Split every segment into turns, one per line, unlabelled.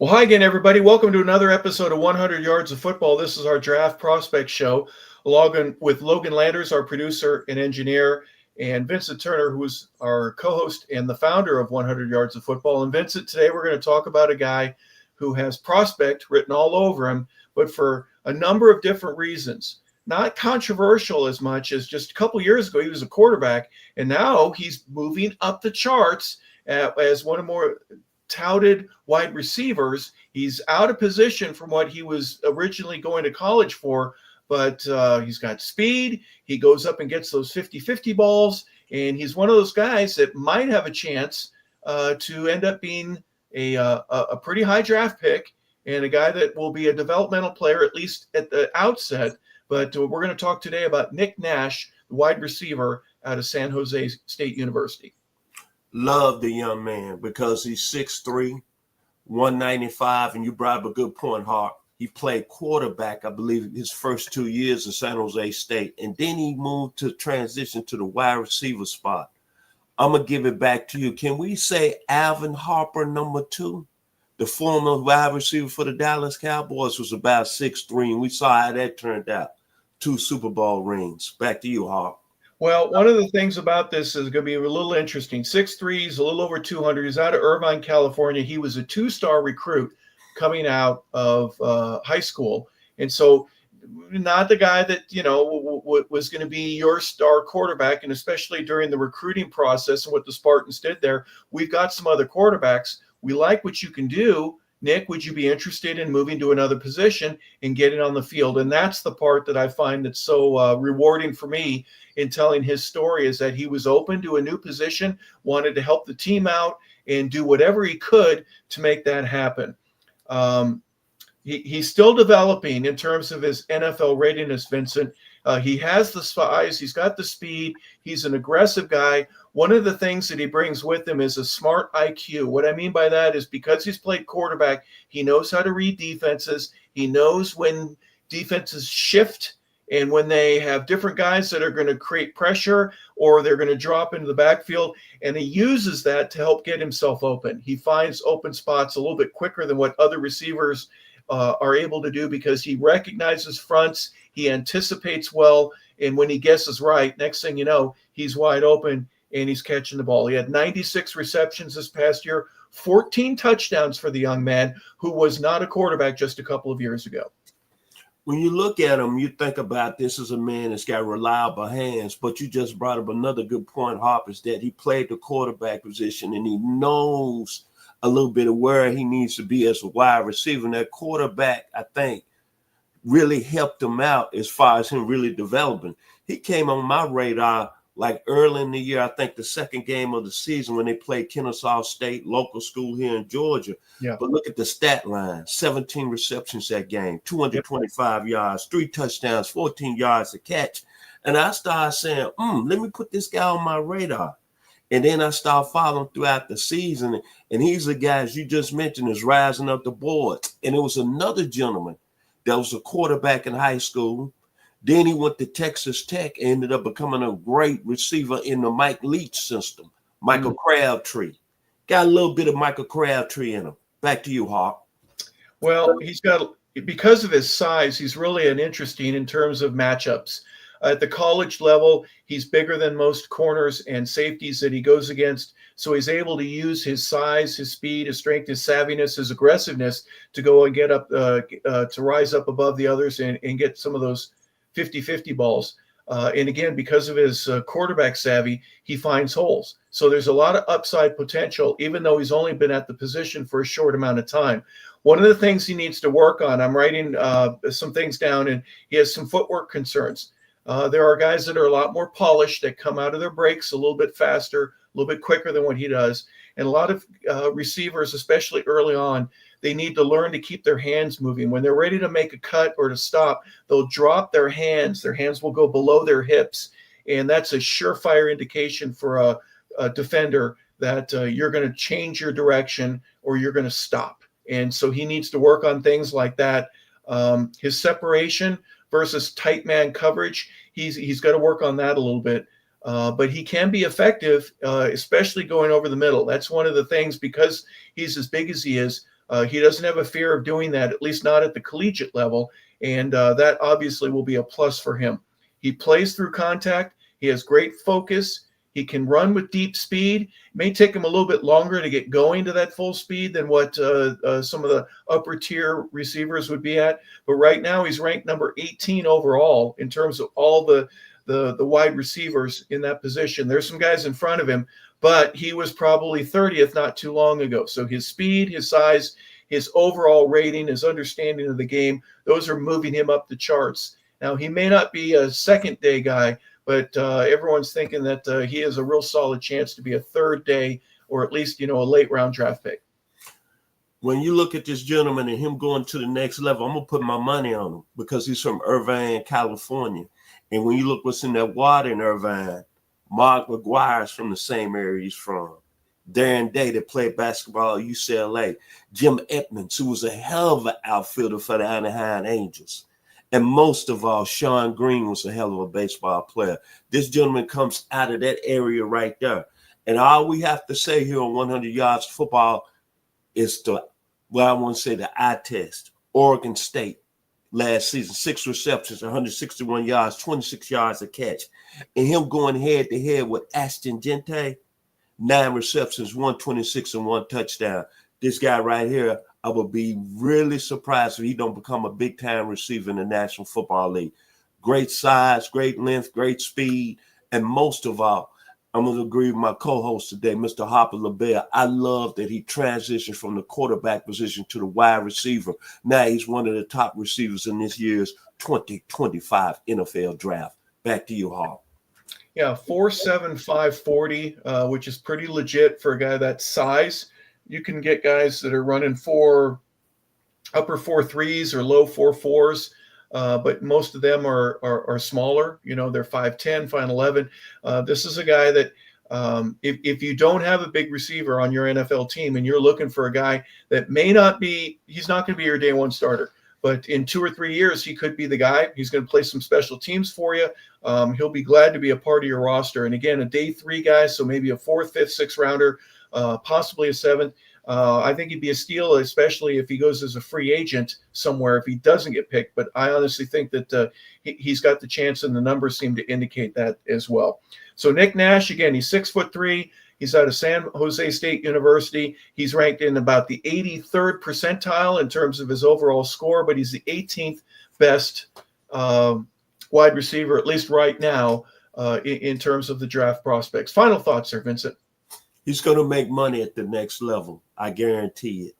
Well, hi again, everybody. Welcome to another episode of 100 Yards of Football. This is our draft prospect show, along with Logan Landers, our producer and engineer, and Vincent Turner, who is our co-host and the founder of 100 Yards of Football. And Vincent, today we're going to talk about a guy who has prospect written all over him, but for a number of different reasons. Not controversial as much as just a couple years ago, he was a quarterback, and now he's moving up the charts as one of more touted wide receivers. He's out of position from what he was originally going to college for, but he's got speed. He goes up and gets those 50-50 balls, and he's one of those guys that might have a chance to end up being a pretty high draft pick and a guy that will be a developmental player, at least at the outset. But we're going to talk today about Nick Nash, the wide receiver out of San Jose State University.
Love the young man because he's 6'3", 195, and you brought up a good point, Hart. He played quarterback, I believe, his first 2 years at San Jose State, and then he moved to transition to the wide receiver spot. I'm going to give it back to you. Can we say Alvin Harper, number 2? The former wide receiver for the Dallas Cowboys was about 6'3", and we saw how that turned out. 2 Super Bowl rings. Back to you, Hart.
Well, one of the things about this is going to be a little interesting. 6'3", he's a little over 200. He's out of Irvine, California. He was a 2-star recruit coming out of high school. And so not the guy that, was going to be your star quarterback. And especially during the recruiting process and what the Spartans did there, we've got some other quarterbacks. We like what you can do. Nick, would you be interested in moving to another position and getting on the field? And that's the part that I find that's so rewarding for me in telling his story, is that he was open to a new position, wanted to help the team out and do whatever he could to make that happen. He's still developing in terms of his NFL readiness, Vincent. He has the size, he's got the speed, he's an aggressive guy. One of the things that he brings with him is a smart IQ. What I mean by that is because he's played quarterback, he knows how to read defenses. He knows when defenses shift and when they have different guys that are going to create pressure or they're going to drop into the backfield, and he uses that to help get himself open. He finds open spots a little bit quicker than what other receivers are able to do because he recognizes fronts, he anticipates well, and when he guesses right, next thing you know, he's wide open and he's catching the ball. He had 96 receptions this past year, 14 touchdowns for the young man who was not a quarterback just a couple of years ago.
When you look at him, you think about this as a man that's got reliable hands, but you just brought up another good point, Harper, is that he played the quarterback position and he knows a little bit of where he needs to be as a wide receiver. And that quarterback, I think, really helped him out as far as him really developing. He came on my radar like early in the year, I think the second game of the season when they played Kennesaw State, local school here in Georgia. Yeah. But look at the stat line, 17 receptions that game, 225 yards, 3 touchdowns, 14 yards a catch. And I started saying, let me put this guy on my radar. And then I started following throughout the season. And he's the guy, as you just mentioned, is rising up the board. And it was another gentleman that was a quarterback in high school. Then he went to Texas Tech and ended up becoming a great receiver in the Mike Leach system, Michael Crabtree. Got a little bit of Michael Crabtree in him. Back to you, Hawk.
Well, he's got, because of his size, he's really an interesting in terms of matchups. At the college level, he's bigger than most corners and safeties that he goes against. So he's able to use his size, his speed, his strength, his savviness, his aggressiveness to go and get up, to rise up above the others and get some of those 50-50 balls. And again, because of his quarterback savvy, he finds holes. So there's a lot of upside potential, even though he's only been at the position for a short amount of time. One of the things he needs to work on, I'm writing some things down, and he has some footwork concerns. There are guys that are a lot more polished that come out of their breaks a little bit faster, a little bit quicker than what he does. And a lot of receivers, especially early on, they need to learn to keep their hands moving. When they're ready to make a cut or to stop, they'll drop their hands. Their hands will go below their hips. And that's a surefire indication for a defender that you're going to change your direction or you're going to stop. And so he needs to work on things like that. His separation versus tight man coverage, he's got to work on that a little bit. But he can be effective, especially going over the middle. That's one of the things, because he's as big as he is. He doesn't have a fear of doing that, at least not at the collegiate level, and that obviously will be a plus for him. He plays through contact. He has great focus. He can run with deep speed. It may take him a little bit longer to get going to that full speed than what some of the upper tier receivers would be at. But right now he's ranked number 18 overall in terms of all the wide receivers in that position. There's some guys in front of him, but he was probably 30th not too long ago. So his speed, his size, his overall rating, his understanding of the game, those are moving him up the charts. Now, he may not be a second day guy, but everyone's thinking that he has a real solid chance to be a third day or at least, a late round draft pick.
When you look at this gentleman and him going to the next level, I'm going to put my money on him because he's from Irvine, California. And when you look what's in that water in Irvine, Mark McGuire's from the same area he's from. Darren Day that played basketball at UCLA. Jim Edmonds, who was a hell of an outfielder for the Anaheim Angels. And most of all, Sean Green was a hell of a baseball player. This gentleman comes out of that area right there. And all we have to say here on 100 Yards of Football is I want to say the eye test. Oregon State last season, 6 receptions, 161 yards, 26 yards a catch. And him going head to head with Ashton Gente, 9 receptions, 126 and 1 touchdown. This guy right here, I would be really surprised if he don't become a big-time receiver in the National Football League. Great size, great length, great speed, and most of all, I'm going to agree with my co-host today, Mr. Harper LeBel. I love that he transitioned from the quarterback position to the wide receiver. Now he's one of the top receivers in this year's 2025 NFL draft. Back to you, Harper.
Yeah, 4.7, 5.40, which is pretty legit for a guy that size. You can get guys that are running upper 4.3s or low 4.4s, but most of them are smaller. They're 5'10", 5'11". This is a guy that if you don't have a big receiver on your NFL team and you're looking for a guy that he's not going to be your day one starter, but in 2 or 3 years, he could be the guy. He's going to play some special teams for you. He'll be glad to be a part of your roster. And again, a day 3 guy, so maybe a 4th, 5th, 6th rounder, possibly a 7th. I think he'd be a steal, especially if he goes as a free agent somewhere if he doesn't get picked. But I honestly think that he's got the chance, and the numbers seem to indicate that as well. So Nick Nash, again, he's 6'3". He's out of San Jose State University. He's ranked in about the 83rd percentile in terms of his overall score, but he's the 18th best wide receiver, at least right now, in terms of the draft prospects. Final thoughts, sir, Vincent.
He's going to make money at the next level. I guarantee it.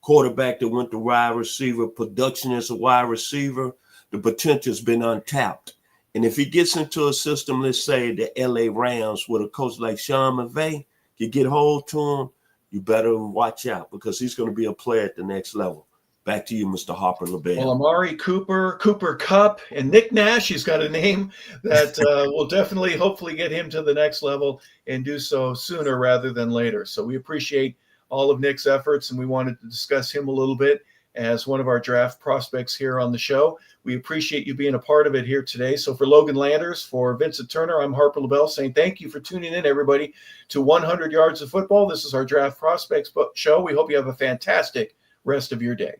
Quarterback that went to wide receiver, production as a wide receiver, the potential's been untapped. And if he gets into a system, let's say the LA Rams with a coach like Sean McVay, you get hold to him, you better watch out because he's going to be a player at the next level. Back to you, Mr. Harper LeBel.
Well, Amari Cooper, Cooper Kupp, and Nick Nash, he's got a name that will definitely, hopefully get him to the next level and do so sooner rather than later. So we appreciate all of Nick's efforts, and we wanted to discuss him a little bit as one of our draft prospects here on the show. We appreciate you being a part of it here today. So for Logan Landers, for Vincent Turner, I'm Harper LeBel saying thank you for tuning in, everybody, to 100 Yards of Football. This is our Draft Prospects show. We hope you have a fantastic rest of your day.